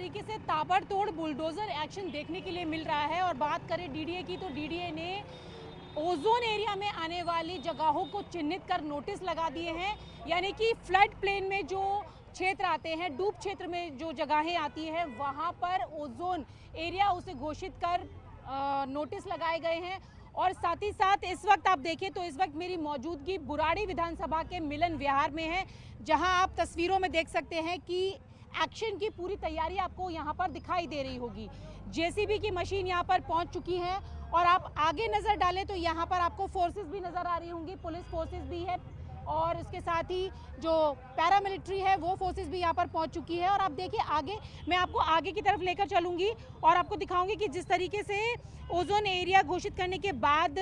तरीके से ताबड़तोड़ बुलडोजर एक्शन देखने के लिए मिल रहा है। और बात करें डीडीए की, तो डीडीए ने ओजोन एरिया में आने वाली जगहों को चिन्हित कर नोटिस लगा दिए हैं। यानी कि फ्लड प्लेन में जो क्षेत्र आते हैं, डूब क्षेत्र में जो जगहें आती हैं, वहां पर ओजोन एरिया उसे घोषित कर नोटिस लगाए गए हैं। और साथ ही साथ इस वक्त आप देखें तो इस वक्त मेरी मौजूदगी बुराड़ी विधानसभा के मिलन विहार में है, जहां आप तस्वीरों में देख सकते हैं कि एक्शन की पूरी तैयारी आपको यहां पर दिखाई दे रही होगी। जेसीबी की मशीन यहां पर पहुंच चुकी है और आप आगे नज़र डालें तो यहां पर आपको फोर्सेस भी नज़र आ रही होंगी, पुलिस फोर्सेस भी है और इसके साथ ही जो पैरामिलिट्री है वो फोर्सेस भी यहाँ पर पहुँच चुकी है। और आप देखिए आगे, मैं आपको आगे की तरफ लेकर चलूँगी और आपको दिखाऊंगी कि जिस तरीके से ओजोन एरिया घोषित करने के बाद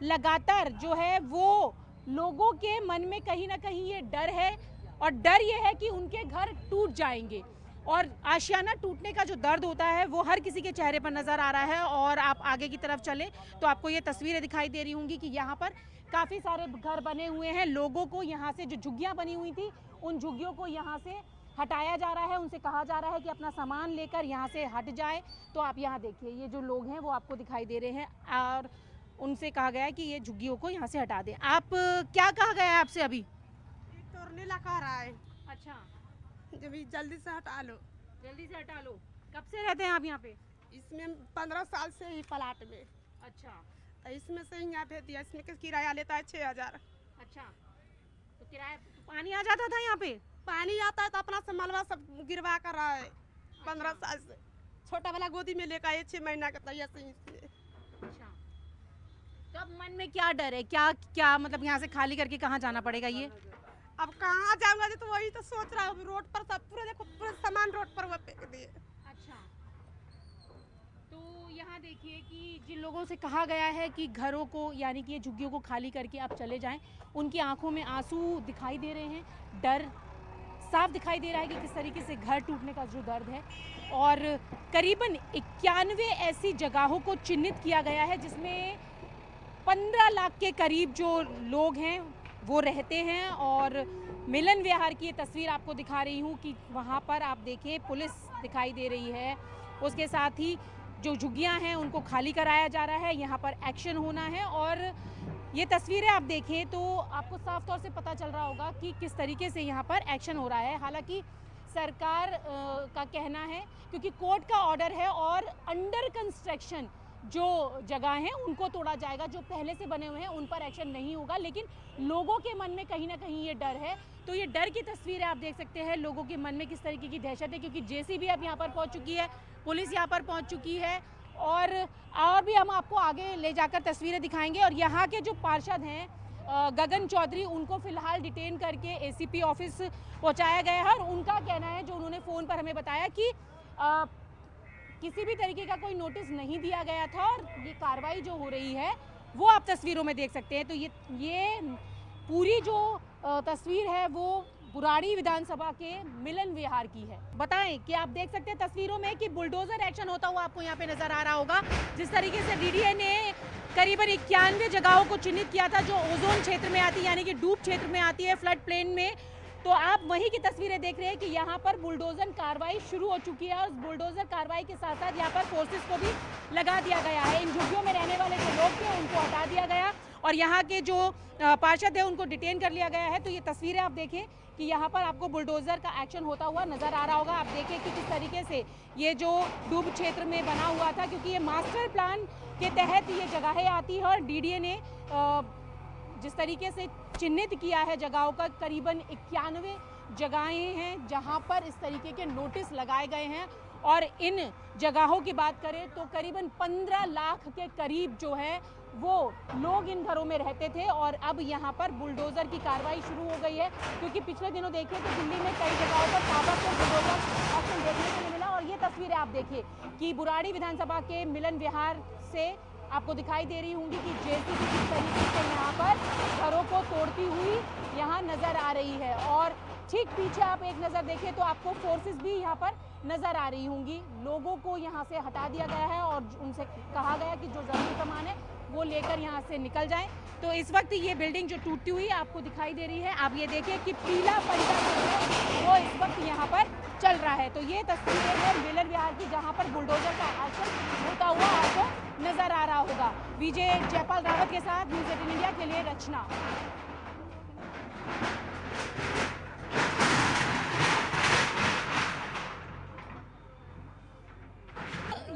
लगातार जो है वो लोगों के मन में कहीं ना कहीं ये डर है, और डर ये है कि उनके घर टूट जाएंगे। और आशियाना टूटने का जो दर्द होता है वो हर किसी के चेहरे पर नज़र आ रहा है। और आप आगे की तरफ चले तो आपको ये तस्वीरें दिखाई दे रही होंगी कि यहाँ पर काफ़ी सारे घर बने हुए हैं। लोगों को यहाँ से जो झुग्गियाँ बनी हुई थी, उन झुग्गियों को यहाँ से हटाया जा रहा है। उनसे कहा जा रहा है कि अपना सामान लेकर यहाँ से हट जाए। तो आप यहाँ देखिए, ये जो लोग हैं वो आपको दिखाई दे रहे हैं और उनसे कहा गया है कि ये झुग्गियों को यहाँ से हटा दें। आप क्या कहा गया है आपसे अभी? तोड़ने ला कह रहा है। अच्छा, जब जल्दी से हटा लो। जल्दी से हटा लो। कब से रहते हैं आप यहाँ पे? इसमें 15 साल से ही प्लाट में। अच्छा, इसमें से यहाँ भेज दिया। इसमें किराया लेता है 6000। अच्छा, तो किराया पानी आ जाता था यहाँ पे? पानी आता है तो अपना से मलबा सब गिरवा कर रहा है। 15 साल से छोटा वाला गोदी में लेकर आए 6 महीना का तैयार से इसमें। अच्छा, तो अब मन में क्या डर है? क्या क्या मतलब यहाँ से खाली करके कहाँ जाना पड़ेगा ये? अब कहाँ जाऊंगा तो वही तो सोच रहा हूँ। रोड पर सब पूरे देखो, पूरे सामान रोड पर वो फेंक दिए। अच्छा, तो यहाँ देखिए कि जिन लोगों से कहा गया है कि घरों को, यानी कि ये झुग्गियों को खाली करके आप चले जाएं, उनकी आंखों में आंसू दिखाई दे रहे हैं। डर साफ दिखाई दे रहा है कि किस तरीके से घर टूटने का जो दर्द है। और करीबन 91 ऐसी जगहों को चिन्हित किया गया है जिसमें 15 लाख के करीब जो लोग हैं वो रहते हैं। और मिलन विहार की ये तस्वीर आपको दिखा रही हूँ कि वहाँ पर आप देखिए पुलिस दिखाई दे रही है, उसके साथ ही जो झुग्गियाँ हैं उनको खाली कराया जा रहा है, यहाँ पर एक्शन होना है। और ये तस्वीरें आप देखें तो आपको साफ तौर से पता चल रहा होगा कि किस तरीके से यहाँ पर एक्शन हो रहा है। हालांकि सरकार का कहना है, क्योंकि कोर्ट का ऑर्डर है और अंडर कंस्ट्रक्शन जो जगह हैं उनको तोड़ा जाएगा, जो पहले से बने हुए हैं उन पर एक्शन नहीं होगा। लेकिन लोगों के मन में कहीं ना कहीं ये डर है। तो ये डर की तस्वीरें आप देख सकते हैं, लोगों के मन में किस तरीके की दहशत है, क्योंकि जेसीबी अब यहाँ पर पहुँच चुकी है, पुलिस यहाँ पर पहुँच चुकी है। और भी हम आपको आगे ले जाकर तस्वीरें दिखाएंगे। और यहाँ के जो पार्षद हैं गगन चौधरी, उनको फिलहाल डिटेन करके एसीपी ऑफिस पहुँचाया गया है। और उनका कहना है, जो उन्होंने फ़ोन पर हमें बताया, कि किसी भी तरीके का कोई नोटिस नहीं दिया गया था और ये कार्रवाई जो हो रही है वो आप तस्वीरों में देख सकते हैं। तो ये पूरी जो तस्वीर है वो बुराड़ी विधानसभा के मिलन विहार की है। बताएं कि आप देख सकते हैं तस्वीरों में कि बुलडोजर एक्शन होता हुआ आपको यहाँ पे नजर आ रहा होगा। जिस तरीके से डीडीए ने करीबन 91 जगहों को चिन्हित किया था जो ओजोन क्षेत्र में आती है, यानी कि डूब क्षेत्र में आती है, फ्लड प्लेन में। तो आप वहीं की तस्वीरें देख रहे हैं कि यहाँ पर बुलडोजर कार्रवाई शुरू हो चुकी है। और उस बुलडोजर कार्रवाई के साथ साथ यहाँ पर फोर्सेस को भी लगा दिया गया है। इन झुग्गियों में रहने वाले जो लोग थे उनको हटा दिया गया और यहाँ के जो पार्षद है उनको डिटेन कर लिया गया है। तो ये तस्वीरें आप देखें कि यहाँ पर आपको बुलडोजर का एक्शन होता हुआ नजर आ रहा होगा। आप देखें कि किस तरीके से ये जो डूब क्षेत्र में बना हुआ था, क्योंकि ये मास्टर प्लान के तहत ये जगहें आती है और डीडीए ने जिस तरीके से चिन्हित किया है जगहों का, करीबन 91 जगहें हैं जहां पर इस तरीके के नोटिस लगाए गए हैं। और इन जगहों की बात करें तो करीबन 15 लाख के करीब जो है वो लोग इन घरों में रहते थे। और अब यहाँ पर बुलडोजर की कार्रवाई शुरू हो गई है, क्योंकि पिछले दिनों देखिए तो दिल्ली में कई जगहों पर ताबड़तोड़ बुलडोजर एक्शन देखने को मिला। और ये तस्वीरें आप देखिए कि बुराड़ी विधानसभा के मिलन विहार से आपको दिखाई दे रही होंगी कि जेसीबी किस तरीके से यहाँ पर घरों को तोड़ती हुई यहाँ नजर आ रही है। और ठीक पीछे आप एक नज़र देखें तो आपको फोर्सेस भी यहाँ पर नजर आ रही होंगी। लोगों को यहाँ से हटा दिया गया है और उनसे कहा गया कि जो जरूरी सामान है वो लेकर यहाँ से निकल जाएं। तो इस वक्त ये बिल्डिंग जो टूटती हुई आपको दिखाई दे रही है, आप ये देखिए कि पीला पंटा जो है वो इस वक्त यहाँ पर चल रहा है। तो ये तस्वीरें हैं मिलन विहार की, जहां पर बुलडोजर का एक्शन होता हुआ आपको नजर आ रहा होगा। विजय जयपाल रावत के साथ न्यूज़ 18 इंडिया के लिए रचना।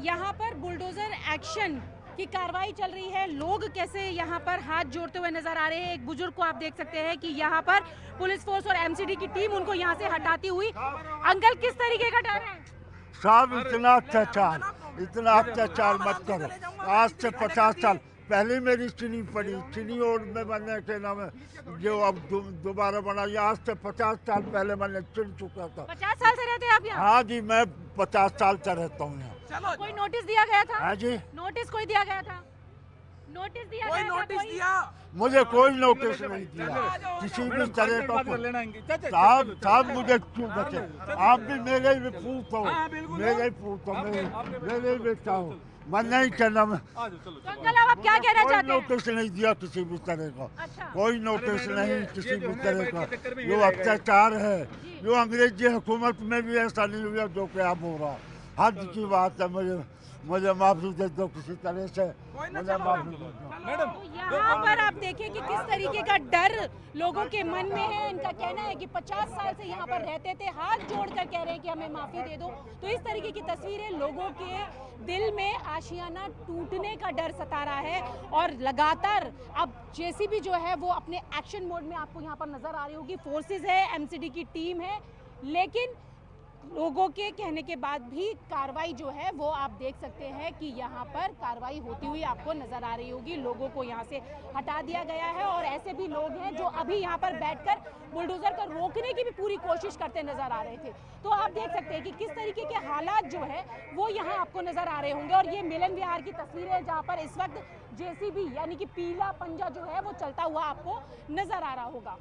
यहाँ पर बुलडोजर एक्शन की कार्रवाई चल रही है। लोग कैसे यहाँ पर हाथ जोड़ते हुए नजर आ रहे हैं। एक बुजुर्ग को आप देख सकते हैं कि यहाँ पर पुलिस फोर्स और एमसीडी की टीम उनको यहाँ से हटाती हुई। अंकल, किस तरीके का डर है? साहब इतना अत्याचार मत करो। आज से 50 साल पहले मेरी चीनी पड़ी, चीनी और में बनने के नाम जो अब दोबारा बनाई। आज से 50 साल पहले मैंने चुन चुका था। 50 साल से रहते हैं आप यहाँ? हाँ जी, मैं 50 साल से रहता हूँ यहाँ। कोई नोटिस दिया गया था? हाँ जी, नोटिस कोई दिया गया था? नोटिस दिया कोई गया था? नोटिस दिया? मुझे कोई नोटिस नहीं दिया किसी भी तरह का। साहब मुझे क्यों बचे? आप भी मेरे ही पूत हो, मेरे ही पूत हो, मेरे ही बेटा हो। मैं नहीं कहना मैं। तो अंकल, आप क्या कहना कोई चाहते हैं? नोटिस नहीं दिया किसी भी तरह का। अच्छा। कोई नोटिस नहीं किसी भी तरह का। जो अत्याचार है, जो अंग्रेजी हुकूमत में भी ऐसा नहीं हुआ जो कि अब हो रहा। हद की बात है। मुझे माफी दे दो किसी तरह से, मुझे माफी दे दो। मैडम, तो यहाँ पर आप देखें कि किस तरीके का डर लोगों के मन में है। इनका कहना है कि 50 साल से यहाँ पर रहते थे, हाथ जोड़कर कह रहे हैं कि हमें माफी दे दो। तो इस तरीके की तस्वीरें, लोगों के दिल में आशियाना टूटने का डर सता रहा है। और लगातार अब जेसीबी जो है वो अपने एक्शन मोड में आपको यहाँ पर नजर आ रही होगी। फोर्सेस है, एमसीडी की टीम है, लेकिन लोगों के कहने के बाद भी कार्रवाई जो है वो आप देख सकते हैं कि यहाँ पर कार्रवाई होती हुई आपको नजर आ रही होगी। लोगों को यहाँ से हटा दिया गया है और ऐसे भी लोग हैं जो अभी यहाँ पर बैठकर बुलडोजर को रोकने की भी पूरी कोशिश करते नजर आ रहे थे। तो आप देख सकते हैं कि किस तरीके के हालात जो है वो यहाँ आपको नजर आ रहे होंगे। और ये मिलन विहार की तस्वीर है जहाँ पर इस वक्त जेसीबी यानी कि पीला पंजा जो है वो चलता हुआ आपको नजर आ रहा होगा।